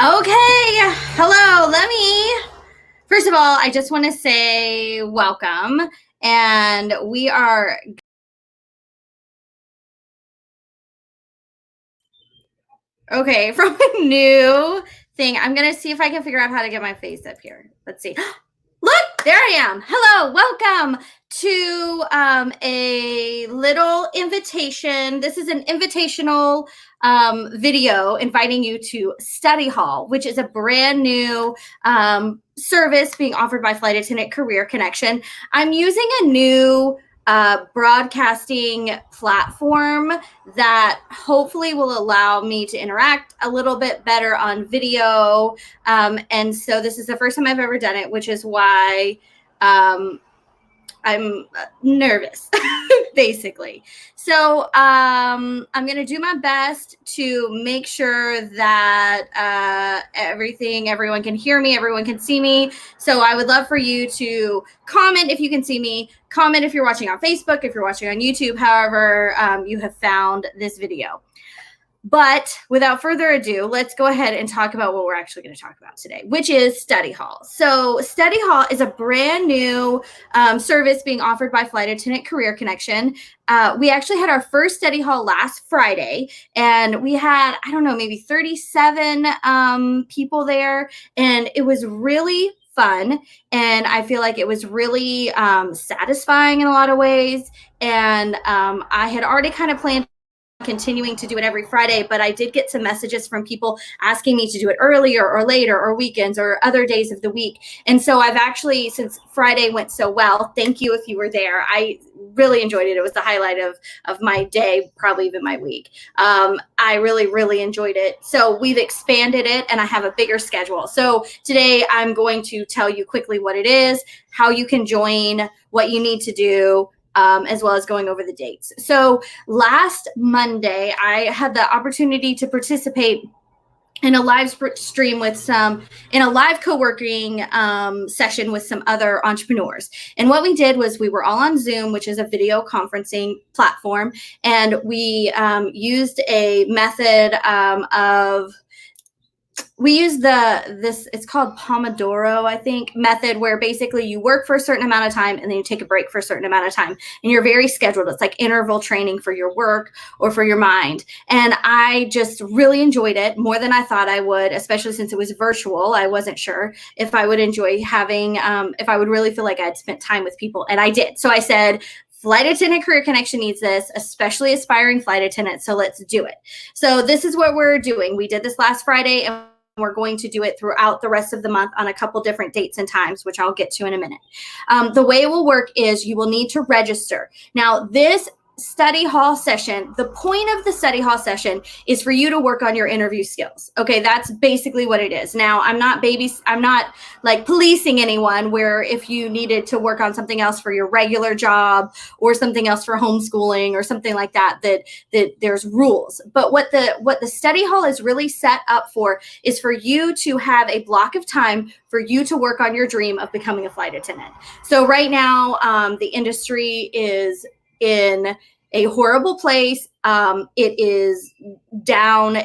Okay, hello. First of all, I just want to say welcome. And we are, okay, from a new thing. I'm going to see if I can figure out how to get my face up here. Let's see. Look, there I am. Hello, welcome to a little invitation. This is an invitational video inviting you to Study Hall, which is a brand new service being offered by Flight Attendant Career Connection. I'm using a new broadcasting platform that hopefully will allow me to interact a little bit better on video. And so this is the first time I've ever done it, which is why I'm nervous, basically. So I'm going to do my best to make sure that everyone can hear me, everyone can see me. So I would love for you to comment if you can see me, comment if you're watching on Facebook, if you're watching on YouTube, however you have found this video. But without further ado, let's go ahead and talk about what we're actually going to talk about today, which is Study Hall. So Study Hall is a brand new service being offered by Flight Attendant Career Connection. We actually had our first Study Hall last Friday, and we had, I don't know, maybe 37 people there, and it was really fun. And I feel like it was really satisfying in a lot of ways. And I had already kind of planned continuing to do it every Friday, but I did get some messages from people asking me to do it earlier or later or weekends or other days of the week. And so I've actually, since Friday went so well, thank you if you were there. I really enjoyed it. It was the highlight of my day, probably even my week. I really enjoyed it. So we've expanded it and I have a bigger schedule. So today I'm going to tell you quickly what it is, how you can join, what you need to do, as well as going over the dates. So last Monday, I had the opportunity to participate in a live stream with in a live co-working session with some other entrepreneurs. And what we did was we were all on Zoom, which is a video conferencing platform. And we used a method we use it's called Pomodoro, I think, method, where basically you work for a certain amount of time and then you take a break for a certain amount of time. And you're very scheduled. It's like interval training for your work or for your mind. And I just really enjoyed it more than I thought I would, especially since it was virtual. I wasn't sure if I would enjoy having, if I would really feel like I'd spent time with people. And I did. So I said, Flight Attendant Career Connection needs this, especially aspiring flight attendants. So let's do it. So this is what we're doing. We did this last Friday, and we're going to do it throughout the rest of the month on a couple different dates and times, which I'll get to in a minute. The way it will work is you will need to register. Now, this Study Hall session, the point of the Study Hall session is for you to work on your interview skills. Okay, that's basically what it is. Now, I'm not like policing anyone where if you needed to work on something else for your regular job or something else for homeschooling or something like that, that there's rules. But what the Study Hall is really set up for is for you to have a block of time for you to work on your dream of becoming a flight attendant. So right now, the industry is in a horrible place. It is down.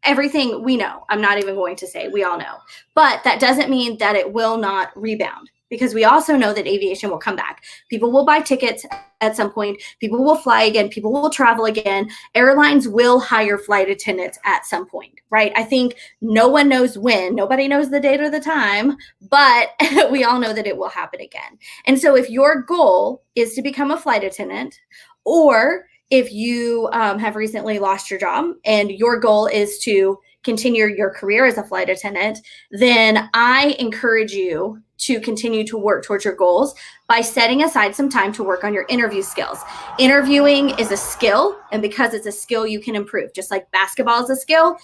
Everything we know. I'm not even going to say, we all know. But that doesn't mean that it will not rebound, because we also know that aviation will come back. People will buy tickets at some point. People will fly again. People will travel again. Airlines will hire flight attendants at some point, right? I think no one knows when. Nobody knows the date or the time, but we all know that it will happen again. And so if your goal is to become a flight attendant, or if you have recently lost your job and your goal is to continue your career as a flight attendant, then I encourage you to continue to work towards your goals by setting aside some time to work on your interview skills. Interviewing is a skill, and because it's a skill, you can improve. Just like basketball is a skill,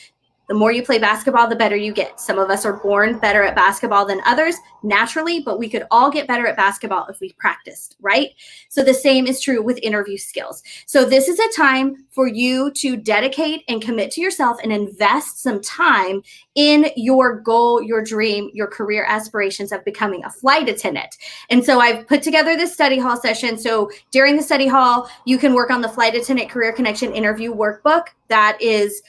the more you play basketball, the better you get. Some of us are born better at basketball than others naturally, but we could all get better at basketball if we practiced, right? So the same is true with interview skills. So this is a time for you to dedicate and commit to yourself and invest some time in your goal, your dream, your career aspirations of becoming a flight attendant. And so I've put together this Study Hall session. So during the Study Hall, you can work on the Flight Attendant Career Connection interview workbook. That is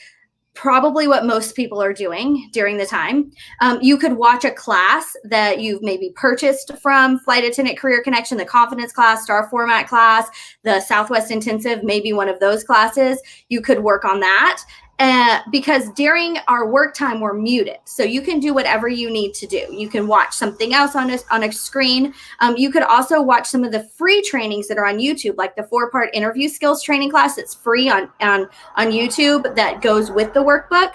probably what most people are doing during the time. You could watch a class that you've maybe purchased from Flight Attendant Career Connection, the Confidence class, Star Format class, the Southwest Intensive, maybe one of those classes. You could work on that. Because during our work time, we're muted. So you can do whatever you need to do. You can watch something else on a screen. You could also watch some of the free trainings that are on YouTube, like the 4-part interview skills training class that's free on YouTube that goes with the workbook.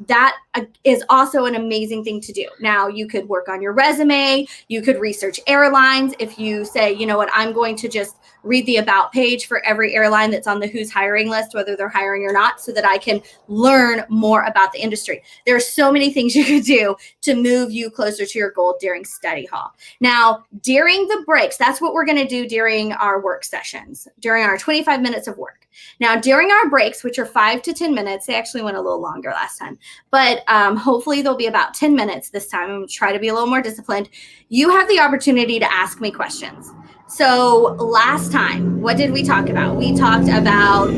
That is also an amazing thing to do. Now, you could work on your resume. You could research airlines. If you say, you know what, I'm going to just read the about page for every airline that's on the who's hiring list, whether they're hiring or not, so that I can learn more about the industry. There are so many things you could do to move you closer to your goal during study hall. Now, during the breaks, that's what we're going to do during our work sessions, during our 25 minutes of work. Now, during our breaks, which are 5 to 10 minutes, they actually went a little longer last time, but hopefully they'll be about 10 minutes this time. I'm going to try to be a little more disciplined. You have the opportunity to ask me questions. So last time, what did we talk about? We talked about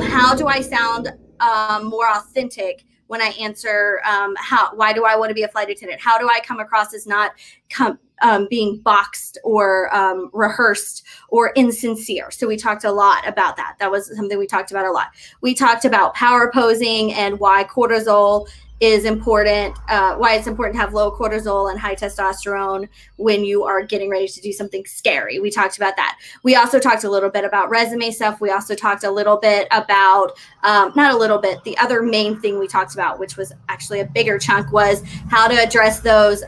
how do I sound more authentic when I answer why do I want to be a flight attendant? How do I come across as not being boxed or rehearsed or insincere? So we talked a lot about that. That was something we talked about a lot. We talked about power posing and why cortisol is important, why it's important to have low cortisol and high testosterone when you are getting ready to do something scary. We talked about that. We also talked a little bit about resume stuff. We also talked a little bit about, not a little bit, the other main thing we talked about, which was actually a bigger chunk, was how to address those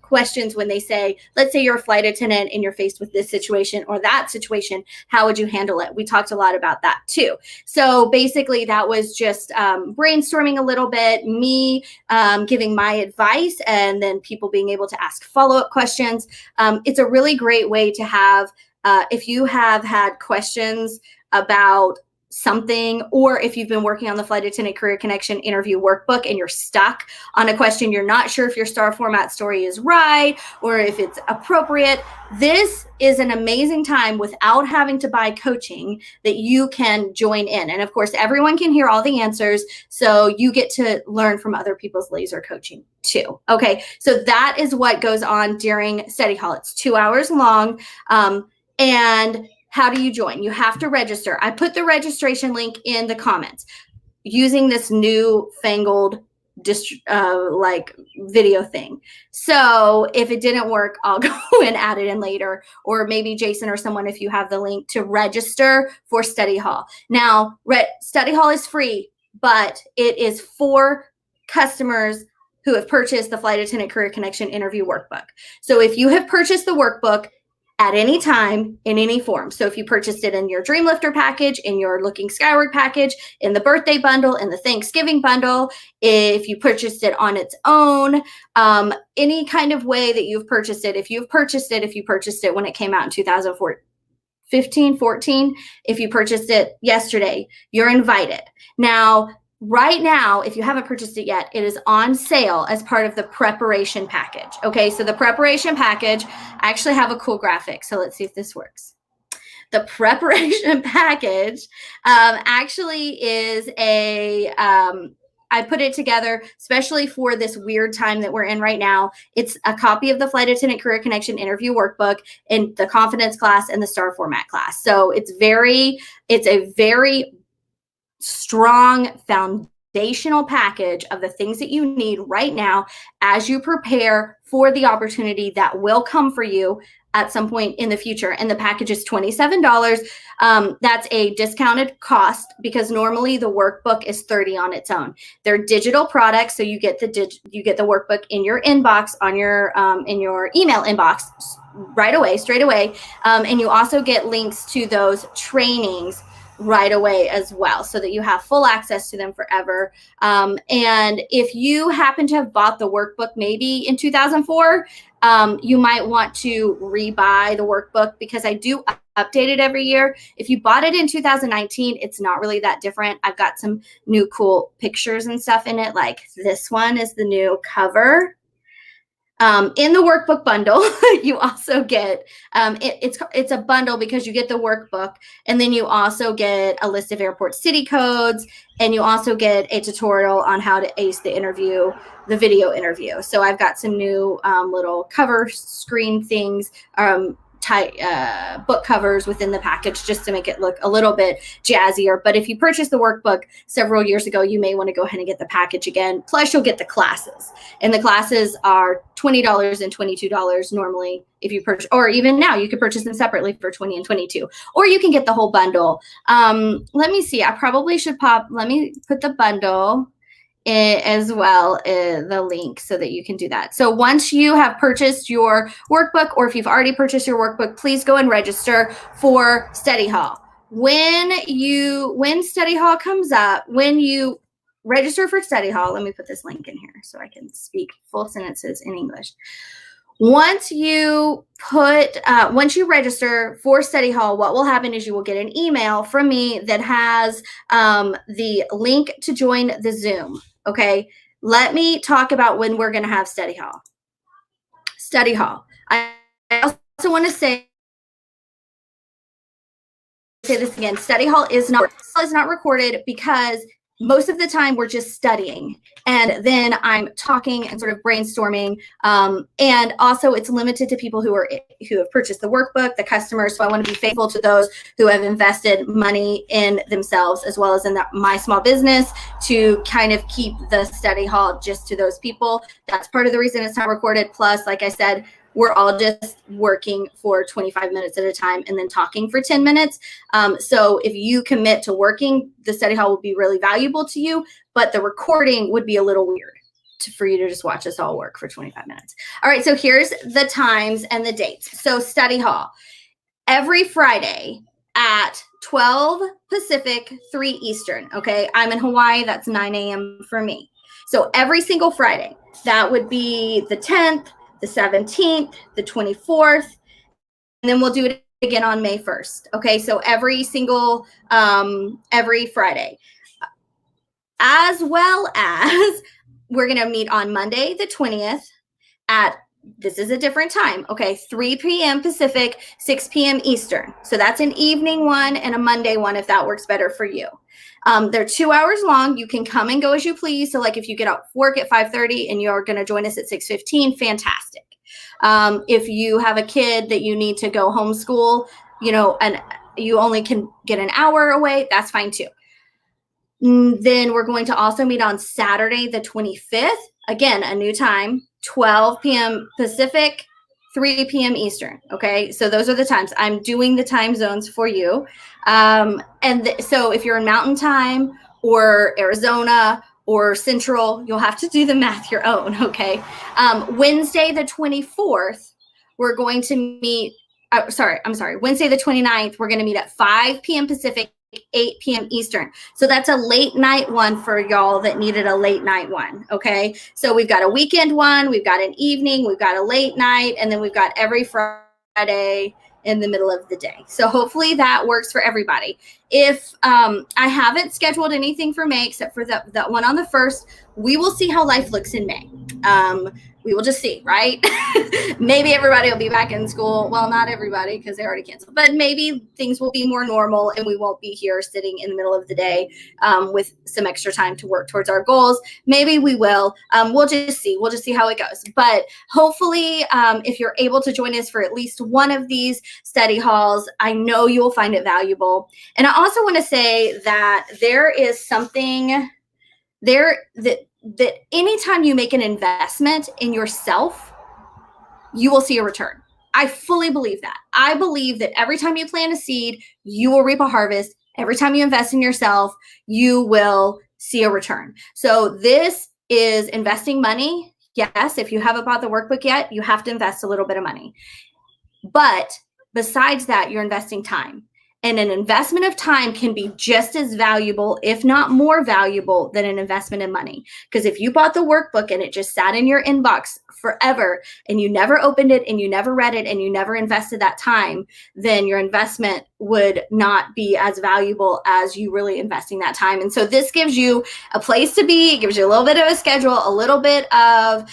questions when they say, let's say you're a flight attendant and you're faced with this situation or that situation, how would you handle it? We talked a lot about that too. So basically that was just brainstorming a little bit, me giving my advice, and then people being able to ask follow-up questions. It's a really great way to have, if you have had questions about something, or if you've been working on the Flight Attendant Career Connection interview workbook and you're stuck on a question, you're not sure if your star format story is right or if it's appropriate, this is an amazing time without having to buy coaching that you can join in. And of course, everyone can hear all the answers, so you get to learn from other people's laser coaching too. Okay, so that is what goes on during study hall. It's 2 hours long, and how do you join? You have to register. I put the registration link in the comments using this new fangled video thing. So if it didn't work, I'll go and add it in later, or maybe Jason or someone, if you have the link to register for study hall. Now, study hall is free, but it is for customers who have purchased the Flight Attendant Career Connection interview workbook. So if you have purchased the workbook at any time, in any form. So if you purchased it in your Dreamlifter package, in your Looking Skyward package, in the birthday bundle, in the Thanksgiving bundle, if you purchased it on its own, any kind of way that you've purchased it, if you purchased it when it came out in 2015, 14, if you purchased it yesterday, you're invited. Now, right now, if you haven't purchased it yet, it is on sale as part of the preparation package. Okay, so the preparation package, I actually have a cool graphic. So let's see if this works. The preparation package actually is I put it together especially for this weird time that we're in right now. It's a copy of the Flight Attendant Career Connection interview workbook in the confidence class and the star format class. So it's a very strong foundational package of the things that you need right now as you prepare for the opportunity that will come for you at some point in the future. And the package is $27. That's a discounted cost because normally the workbook is $30 on its own. They're digital products, so you get the workbook in your inbox on your in your email inbox straight away, and you also get links to those trainings right away as well, so that you have full access to them forever. And if you happen to have bought the workbook maybe in 2004, you might want to rebuy the workbook because I do update it every year. If you bought it in 2019, it's not really that different. I've got some new cool pictures and stuff in it. Like this one is the new cover. In the workbook bundle, you also get, it's a bundle because you get the workbook, and then you also get a list of airport city codes, and you also get a tutorial on how to ace the interview, the video interview. So I've got some new little cover screen things, book covers within the package just to make it look a little bit jazzier. But if you purchased the workbook several years ago, you may want to go ahead and get the package again. Plus, you'll get the classes, and the classes are $20 and $22 normally if you purchase, or even now you could purchase them separately for $20 and $22, or you can get the whole bundle. Let me see. I probably should let me put the bundle as well, the link, so that you can do that. So once you have purchased your workbook, or if you've already purchased your workbook, please go and register for Study Hall. When Study Hall comes up, when you register for Study Hall, let me put this link in here so I can speak full sentences in English. Once you register for Study Hall, what will happen is you will get an email from me that has the link to join the Zoom. Okay, let me talk about when we're going to have Study Hall. Study Hall. I also want to say this again. Study Hall is not recorded because most of the time we're just studying, and then I'm talking and sort of brainstorming, and also it's limited to people who have purchased the workbook, the customers. So I want to be faithful to those who have invested money in themselves as well as in my small business, to kind of keep the Study Hall just to those people. That's part of the reason it's not recorded. Plus, like I said, we're all just working for 25 minutes at a time and then talking for 10 minutes. So if you commit to working, the Study Hall will be really valuable to you, but the recording would be a little weird for you to just watch us all work for 25 minutes. All right, so here's the times and the dates. So Study Hall, every Friday at 12 Pacific, 3 Eastern, okay? I'm in Hawaii, that's 9 a.m. for me. So every single Friday, that would be the 10th, the 17th, the 24th, and then we'll do it again on May 1st. Okay, so every Friday. As well as we're going to meet on Monday the 20th at, this is a different time, okay, 3 p.m. Pacific, 6 p.m. Eastern. So that's an evening one and a Monday one if that works better for you. They're 2 hours long. You can come and go as you please. So like if you get out work at 5:30 and you're going to join us at 6:15, fantastic. If you have a kid that you need to go homeschool, and you only can get an hour away, that's fine too. Then we're going to also meet on Saturday the 25th. Again, a new time, 12 p.m. Pacific, 3 p.m. Eastern. Okay, so those are the times. I'm doing the time zones for you. So if you're in Mountain Time or Arizona or Central, you'll have to do the math your own, okay? Wednesday the 24th, we're going to meet, Wednesday the 29th, we're going to meet at 5 p.m. Pacific, 8 p.m. Eastern. So that's a late night one for y'all that needed a late night one, okay? So we've got a weekend one, we've got an evening, we've got a late night, and then we've got every Friday in the middle of the day. So hopefully that works for everybody. If I haven't scheduled anything for May except for that one on the 1st, we will see how life looks in May. We will just see, right? Maybe everybody will be back in school. Well, not everybody because they already canceled, but maybe things will be more normal and we won't be here sitting in the middle of the day with some extra time to work towards our goals. Maybe we will. We'll just see. We'll just see how it goes. But hopefully, if you're able to join us for at least one of these study halls, I know you will find it valuable. And I also want to say that there is something there that anytime you make an investment in yourself, you will see a return. I fully believe that. I believe that every time you plant a seed, you will reap a harvest. Every time you invest in yourself, you will see a return. So this is investing money. Yes, if you haven't bought the workbook yet, you have to invest a little bit of money. But besides that, you're investing time. And an investment of time can be just as valuable, if not more valuable, than an investment in money. Because if you bought the workbook and it just sat in your inbox forever and you never opened it and you never read it and you never invested that time, then your investment would not be as valuable as you really investing that time. And so this gives you a place to be. It gives you a little bit of a schedule, a little bit of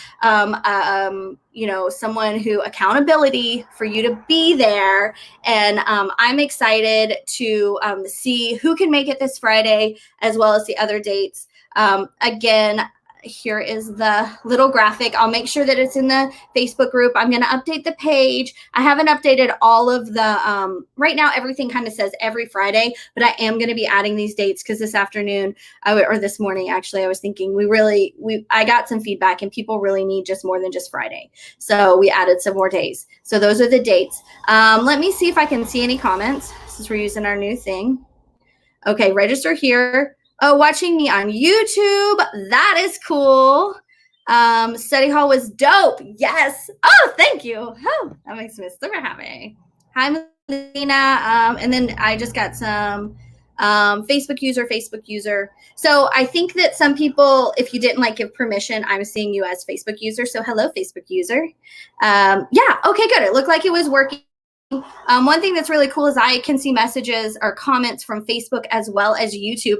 someone who accountability for you to be there. And I'm excited to see who can make it this Friday, as well as the other dates. Again, here is the little graphic. I'll make sure that it's in the Facebook group. I'm going to update the page. I haven't updated all of the, right now everything kind of says every Friday, but I am going to be adding these dates because this afternoon, or this morning, actually, I was thinking I got some feedback and people really need just more than just Friday. So we added some more days. So those are the dates. Let me see if I can see any comments since we're using our new thing. Okay, register here. Oh, watching me on YouTube. That is cool. Study hall was dope. Yes. Oh, thank you. Oh, that makes me super happy. Hi, Melina. And then I just got some Facebook user. So I think that some people, if you didn't give permission, I'm seeing you as Facebook user. So hello, Facebook user. Yeah. Okay, good. It looked like it was working. One thing that's really cool is I can see messages or comments from Facebook as well as YouTube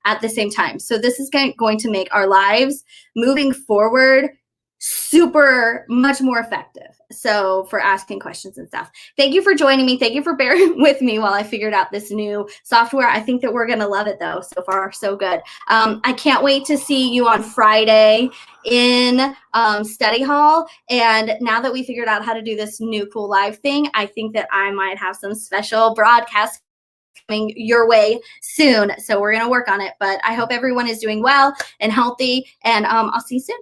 at the same time. So this is going to make our lives moving forward super much more effective. So for asking questions and stuff. Thank you for joining me. Thank you for bearing with me while I figured out this new software. I think that we're going to love it though. So far, so good. I can't wait to see you on Friday in study hall. And now that we figured out how to do this new cool live thing, I think that I might have some special broadcasts coming your way soon. So we're going to work on it, but I hope everyone is doing well and healthy, and I'll see you soon.